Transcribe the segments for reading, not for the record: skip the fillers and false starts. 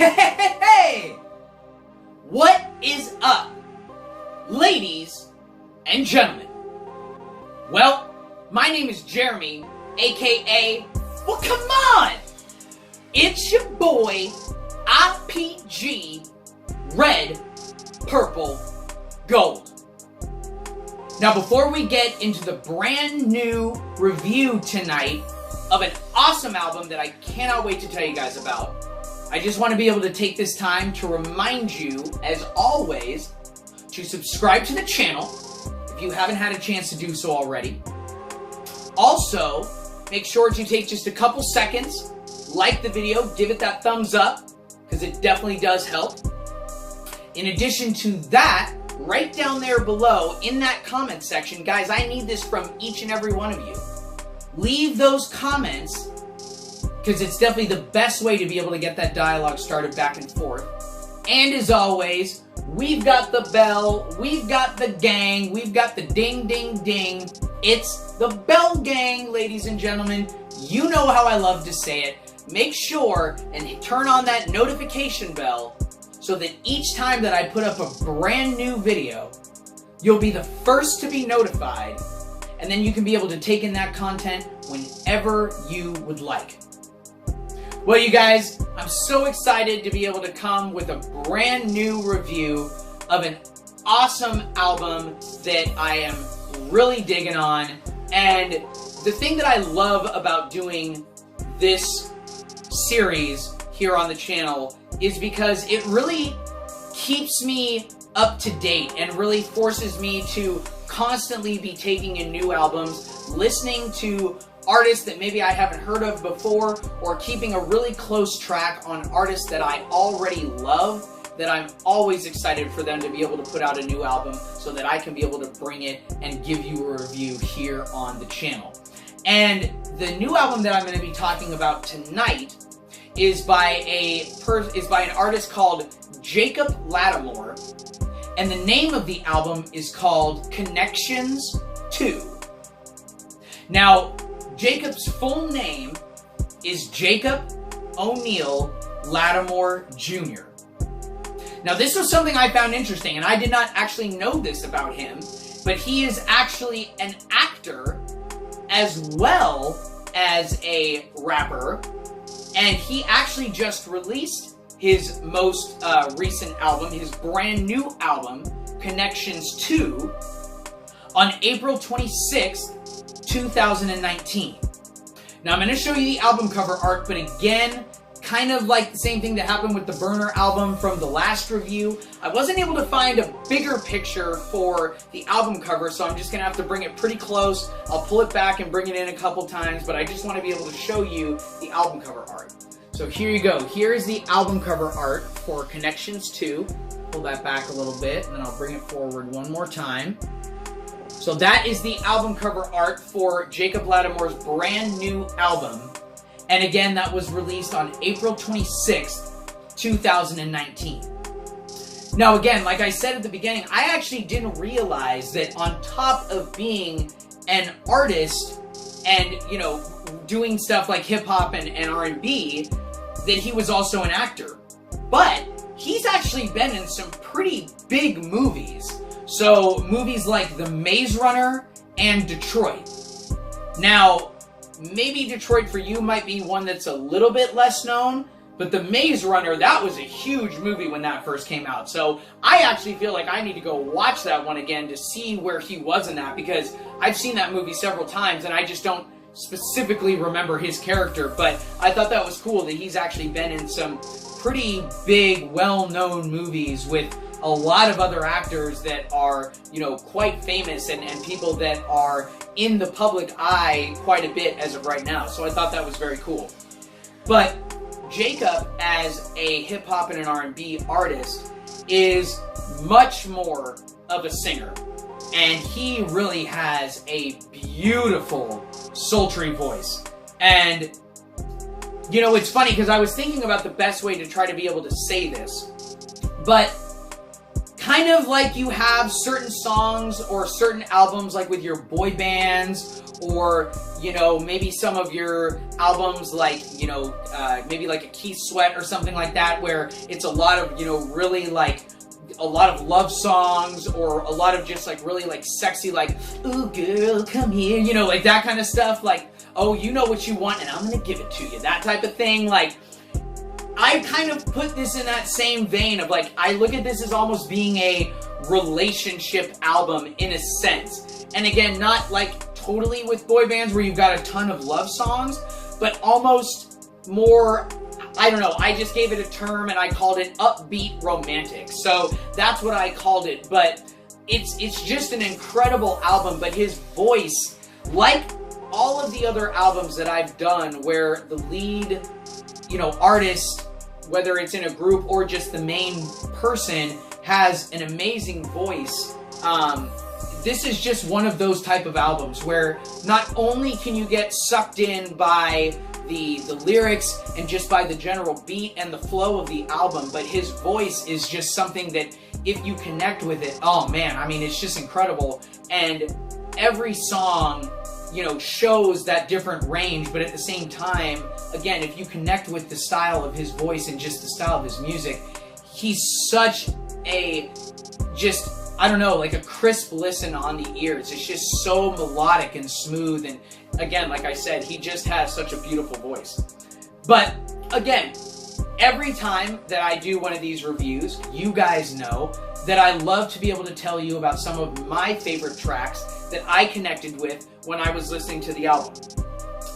Hey! What is up, ladies and gentlemen? Well, my name is Jeremy, aka, well, come on! It's your boy, IPG, Red, Purple, Gold. Now, before we get into the brand new review tonight of an awesome album that I cannot wait to tell you guys about, I just want to be able to take this time to remind you, as always, to subscribe to the channel if you haven't had a chance to do so already. Also, make sure to take just a couple seconds, like the video, give it that thumbs up, because it definitely does help. In addition to that, right down there below, in that comment section, guys, I need this from each and every one of you. Leave those comments, because it's definitely the best way to be able to get that dialogue started back and forth. And as always, we've got the bell, we've got the gang, we've got the ding, ding, ding. It's the bell gang, ladies and gentlemen. You know how I love to say it. Make sure and turn on that notification bell so that each time that I put up a brand new video, you'll be the first to be notified, and then you can be able to take in that content whenever you would like. Well, you guys, I'm so excited to be able to come with a brand new review of an awesome album that I am really digging on. And the thing that I love about doing this series here on the channel is because it really keeps me up to date and really forces me to constantly be taking in new albums, listening to artists that maybe I haven't heard of before, or keeping a really close track on artists that I already love, that I'm always excited for them to be able to put out a new album so that I can be able to bring it and give you a review here on the channel. And the new album that I'm going to be talking about tonight is by an artist called Jacob Latimore, and the name of the album is called Connections 2. Now, Jacob's full name is Jacob O'Neill Latimore Jr. Now, this was something I found interesting, and I did not actually know this about him, but he is actually an actor as well as a rapper, and he actually just released his most recent album, his brand new album, Connections 2, on April 26th, 2019. Now, I'm going to show you the album cover art, but again, kind of like the same thing that happened with the Burner album from the last review, I wasn't able to find a bigger picture for the album cover, so I'm just going to have to bring it pretty close. I'll pull it back and bring it in a couple times, but I just want to be able to show you the album cover art. So here you go. Here is the album cover art for Connections 2. Pull that back a little bit, and then I'll bring it forward one more time. So that is the album cover art for Jacob Latimore's brand new album. And again, that was released on April 26th, 2019. Now again, like I said at the beginning, I actually didn't realize that on top of being an artist and, you know, doing stuff like hip hop and R&B, that he was also an actor. But he's actually been in some pretty big movies. So, movies like The Maze Runner and Detroit. Now, maybe Detroit for you might be one that's a little bit less known, but The Maze Runner, that was a huge movie when that first came out. So, I actually feel like I need to go watch that one again to see where he was in that, because I've seen that movie several times and I just don't specifically remember his character, but I thought that was cool that he's actually been in some pretty big, well-known movies with a lot of other actors that are, you know, quite famous and people that are in the public eye quite a bit as of right now. So I thought that was very cool. But Jacob, as a hip-hop and an R&B artist, is much more of a singer. And he really has a beautiful, sultry voice. And, you know, it's funny because I was thinking about the best way to try to be able to say this. But kind of like you have certain songs or certain albums like with your boy bands, or, you know, maybe some of your albums like, you know, maybe like a Keith Sweat or something like that, where it's a lot of, you know, really like a lot of love songs, or a lot of just like really like sexy, like, ooh girl, come here, you know, like that kind of stuff, like, oh, you know what you want and I'm gonna give it to you, that type of thing. Like, I kind of put this in that same vein of like, I look at this as almost being a relationship album in a sense. And again, not like totally with boy bands where you've got a ton of love songs, but almost more, I don't know, I just gave it a term and I called it upbeat romantic. So that's what I called it, but it's just an incredible album. But his voice, like all of the other albums that I've done where the lead, you know, artist, whether it's in a group or just the main person, has an amazing voice, this is just one of those type of albums where not only can you get sucked in by the lyrics and just by the general beat and the flow of the album, but his voice is just something that if you connect with it, oh man, I mean, it's just incredible. And every song, you know, shows that different range, but at the same time, again, if you connect with the style of his voice and just the style of his music, he's such a, just, I don't know, like a crisp listen on the ears. It's just so melodic and smooth, and again, like I said, he just has such a beautiful voice. But again, every time that I do one of these reviews, you guys know that I love to be able to tell you about some of my favorite tracks that I connected with when I was listening to the album.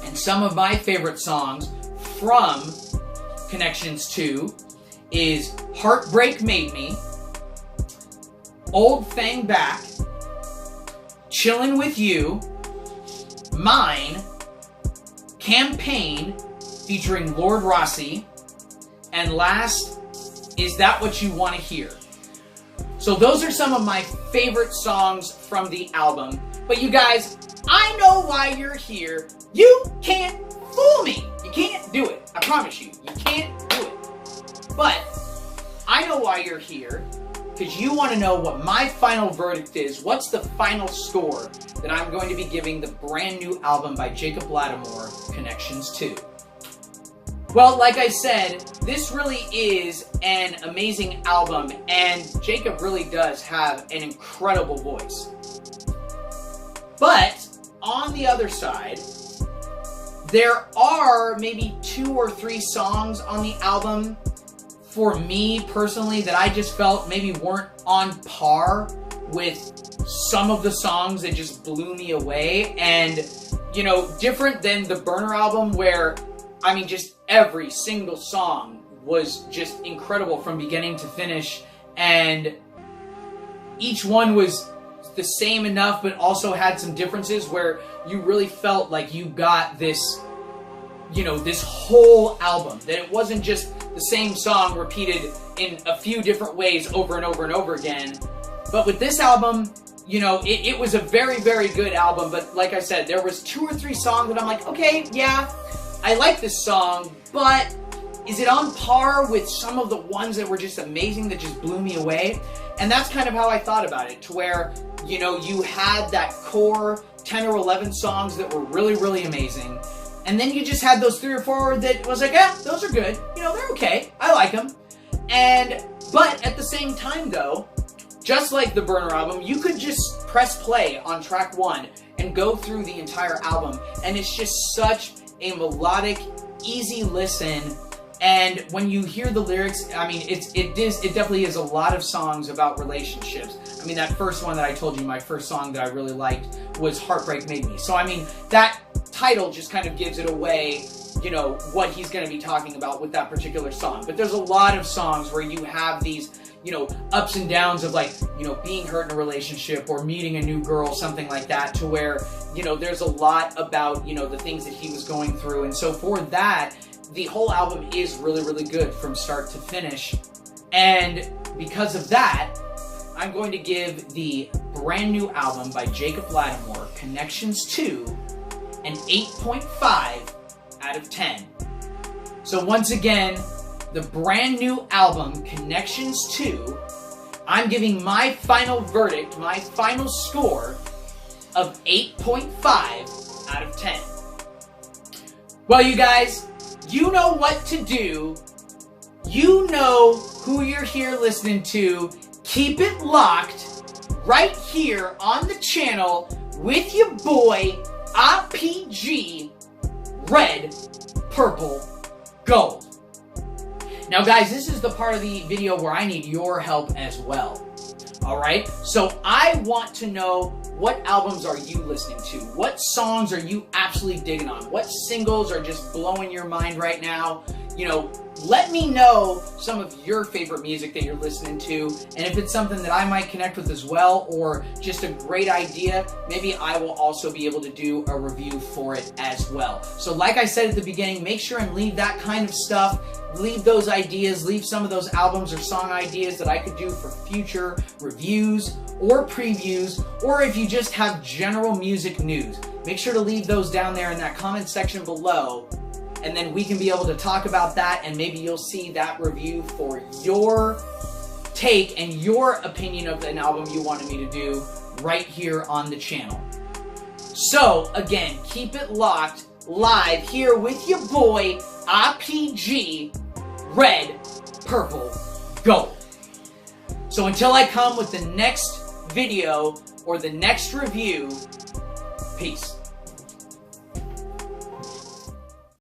And some of my favorite songs from Connections 2 is Heartbreak Made Me, Old Thing Back, Chillin' With You, Mine, Campaign featuring Lord Rossi, and last, Is That What You Want to Hear? So those are some of my favorite songs from the album. But you guys, I know why you're here. You can't fool me. You can't do it. I promise you. You can't do it. But I know why you're here, because you want to know what my final verdict is. What's the final score that I'm going to be giving the brand new album by Jacob Latimore, Connections 2? Well, like I said, this really is an amazing album, and Jacob really does have an incredible voice. But on the other side, there are maybe 2 or 3 songs on the album for me personally that I just felt maybe weren't on par with some of the songs that just blew me away. And, you know, different than the Burner album where, I mean, just every single song was just incredible from beginning to finish, and each one was the same enough but also had some differences where you really felt like you got this, you know, this whole album, that it wasn't just the same song repeated in a few different ways over and over and over again. But with this album, you know, it was a very, very good album. But like I said, there was 2 or 3 songs that I'm like, okay, yeah, I like this song, but is it on par with some of the ones that were just amazing, that just blew me away? And that's kind of how I thought about it, to where, you know, you had that core 10 or 11 songs that were really, really amazing. And then you just had those 3 or 4 that was like, yeah, those are good. You know, they're okay. I like them. But at the same time, though, just like the Burner album, you could just press play on track 1 and go through the entire album. And it's just such a melodic, easy listen. And when you hear the lyrics, I mean, it definitely is a lot of songs about relationships. I mean, that first one that I told you, my first song that I really liked was Heartbreak Made Me. So, I mean, that title just kind of gives it away, you know, what he's going to be talking about with that particular song. But there's a lot of songs where you have these, you know, ups and downs of, like, you know, being hurt in a relationship or meeting a new girl, something like that, to where, you know, there's a lot about, you know, the things that he was going through. And so for that, the whole album is really, really good from start to finish. And because of that, I'm going to give the brand new album by Jacob Latimore, Connections 2, an 8.5 out of 10. So once again, the brand new album, Connections 2, I'm giving my final verdict, my final score of 8.5 out of 10. Well, you guys, you know what to do. You know who you're here listening to. Keep it locked right here on the channel with your boy, RPG Red, Purple, Gold. Now guys, this is the part of the video where I need your help as well. Alright? So I want to know, what albums are you listening to? What songs are you absolutely digging on? What singles are just blowing your mind right now? You know, let me know some of your favorite music that you're listening to, and if it's something that I might connect with as well, or just a great idea, maybe I will also be able to do a review for it as well. So like I said at the beginning, make sure and leave that kind of stuff, leave those ideas, leave some of those albums or song ideas that I could do for future reviews or previews, or if you just have general music news, make sure to leave those down there in that comment section below. And then we can be able to talk about that, and maybe you'll see that review for your take and your opinion of an album you wanted me to do right here on the channel. So, again, keep it locked live here with your boy, RPG Red, Purple, Gold. So until I come with the next video or the next review, peace.